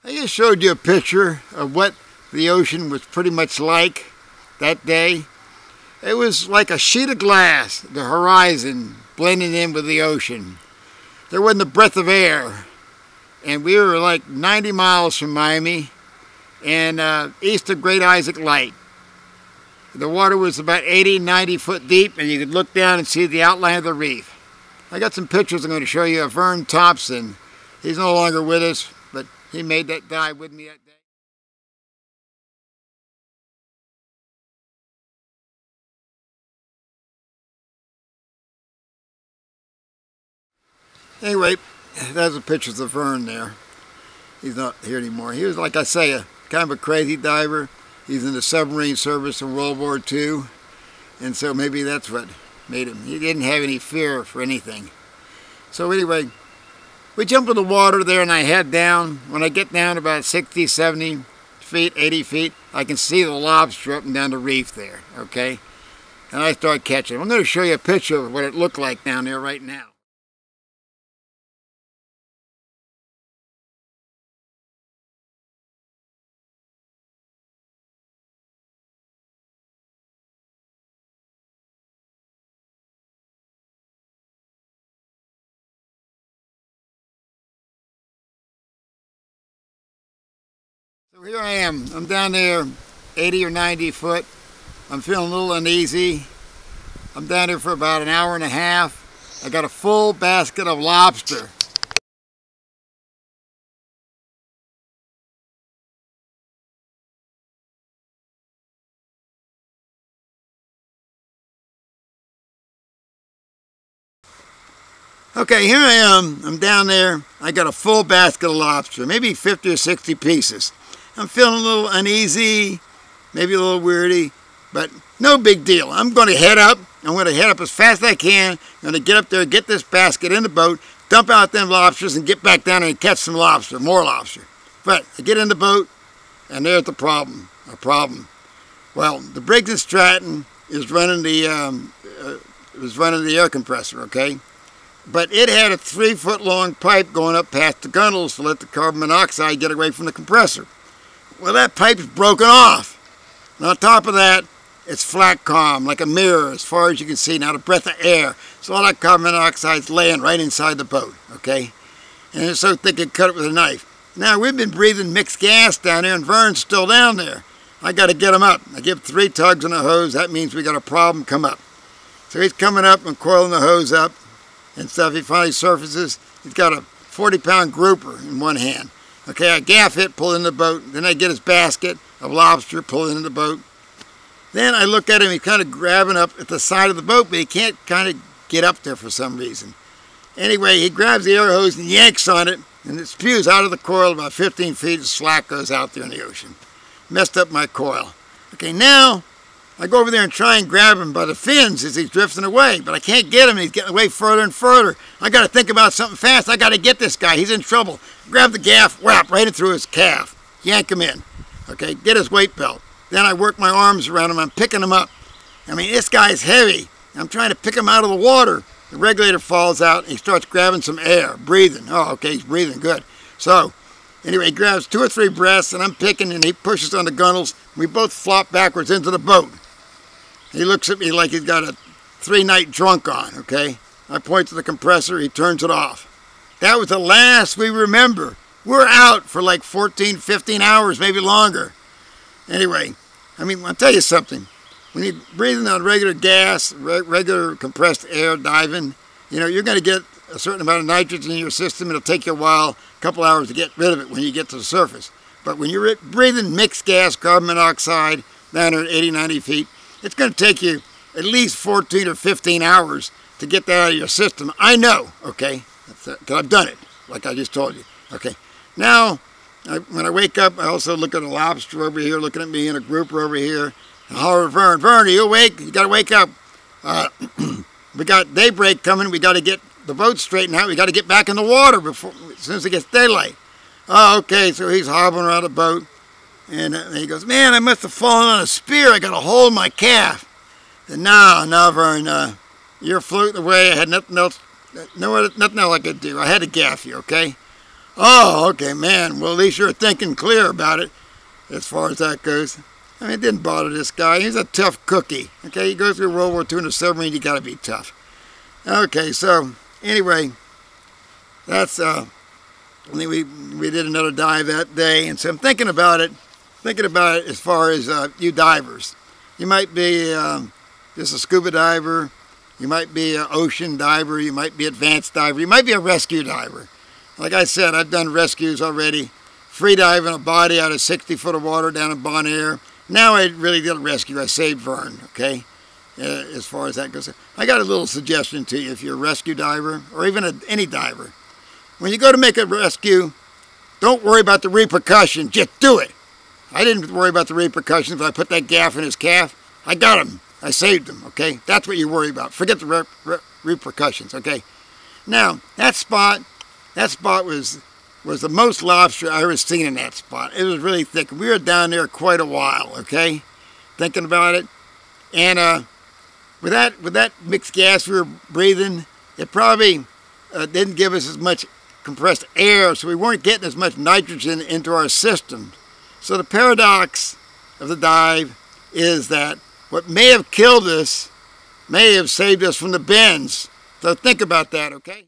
I just showed you a picture of what the ocean was pretty much like that day. It was like a sheet of glass, the horizon blending in with the ocean. There wasn't a breath of air. And we were like 90 miles from Miami and east of Great Isaac Light. The water was about 80, 90 foot deep, and you could look down and see the outline of the reef. I got some pictures I'm going to show you of Vern Thompson. He's no longer with us, but he made that dive with me that day. Anyway, there's the pictures of Vern there. He's not here anymore. He was, like I say, kind of a crazy diver. He's in the submarine service in World War II, and so maybe that's what made him. He didn't have any fear for anything. So anyway, we jump in the water there and I head down. When I get down about 60, 70 feet, 80 feet, I can see the lobster up and down the reef there, okay? And I start catching them. I'm going to show you a picture of what it looked like down there right now. So here I am. I'm down there 80 or 90 foot. I'm feeling a little uneasy. I'm down there for about an hour and a half. I got a full basket of lobster. Okay, here I am. I'm down there. I got a full basket of lobster, maybe 50 or 60 pieces. I'm feeling a little uneasy, maybe a little weirdy, but no big deal. I'm going to head up. I'm going to head up as fast as I can. I'm going to get up there, get this basket in the boat, dump out them lobsters, and get back down there and catch some lobster, more lobster. But I get in the boat, and there's the problem. A problem. Well, the Briggs & Stratton is running the air compressor, okay? But it had a 3-foot-long pipe going up past the gunnels to let the carbon monoxide get away from the compressor. Well, that pipe's broken off. And on top of that, it's flat calm, like a mirror as far as you can see, not a breath of air. So all that carbon monoxide's laying right inside the boat, okay? And it's so thick it cut it with a knife. Now, we've been breathing mixed gas down there, and Vern's still down there. I got to get him up. I give 3 tugs on the hose. That means we got a problem. Come up. So he's coming up and coiling the hose up and stuff. He finally surfaces. He's got a 40-pound grouper in one hand. Okay, I gaff it, pull in the boat. Then I get his basket of lobster, pull it into the boat. Then I look at him. He's kind of grabbing up at the side of the boat, but he can't kind of get up there for some reason. Anyway, he grabs the air hose and yanks on it, and it spews out of the coil about 15 feet, and slack goes out there in the ocean. Messed up my coil. Okay, now I go over there and try and grab him by the fins as he's drifting away, but I can't get him. He's getting away further and further. I got to think about something fast. I got to get this guy. He's in trouble. Grab the gaff, whap, right in through his calf. Yank him in. Okay, get his weight belt. Then I work my arms around him. I'm picking him up. I mean, this guy's heavy. I'm trying to pick him out of the water. The regulator falls out, and he starts grabbing some air, breathing. Oh, okay, he's breathing good. So, anyway, he grabs 2 or 3 breaths, and I'm picking, and he pushes on the gunnels. We both flop backwards into the boat. He looks at me like he's got a 3-night drunk on, okay? I point to the compressor, he turns it off. That was the last we remember. We're out for like 14, 15 hours, maybe longer. Anyway, I mean, I'll tell you something. When you're breathing on regular gas, regular compressed air diving, you know, you're going to get a certain amount of nitrogen in your system. It'll take you a while, a couple hours to get rid of it when you get to the surface. But when you're breathing mixed gas, carbon monoxide, down there at 80, 90 feet, it's going to take you at least 14 or 15 hours to get that out of your system. I know, okay, because I've done it, like I just told you. Okay, now, when I wake up, I also look at a lobster over here looking at me and a grouper over here. And holler at Vern, Vern, are you awake? You got to wake up. We got daybreak coming. We got to get the boat straightened out. We got to get back in the water before, as soon as it gets daylight. Oh, okay, so he's hobbling around the boat. And he goes, man, I must have fallen on a spear. I got a hole in my calf. And no, Vern, you're floating away. I had nothing else I could do. I had to gaff you, okay? Oh, okay, man. Well, at least you're thinking clear about it as far as that goes. I mean, it didn't bother this guy. He's a tough cookie. Okay, he goes through World War II in a submarine. You got to be tough. Okay, so anyway, that's we did another dive that day, and so I'm thinking about it as far as you divers. You might be just a scuba diver. You might be an ocean diver. You might be an advanced diver. You might be a rescue diver. Like I said, I've done rescues already. Free diving a body out of 60 foot of water down in Bon Air. Now I really did a rescue. I saved Vern, okay? As far as that goes. I got a little suggestion to you if you're a rescue diver or even any diver. When you go to make a rescue, don't worry about the repercussions. Just do it. I didn't worry about the repercussions if I put that gaff in his calf. I got him. I saved him, okay? That's what you worry about. Forget the repercussions, okay? Now, that spot was the most lobster I ever seen in that spot. It was really thick. We were down there quite a while, okay? Thinking about it. And with that mixed gas we were breathing, it probably didn't give us as much compressed air, so we weren't getting as much nitrogen into our system. So the paradox of the dive is that what may have killed us may have saved us from the bends. So think about that, okay?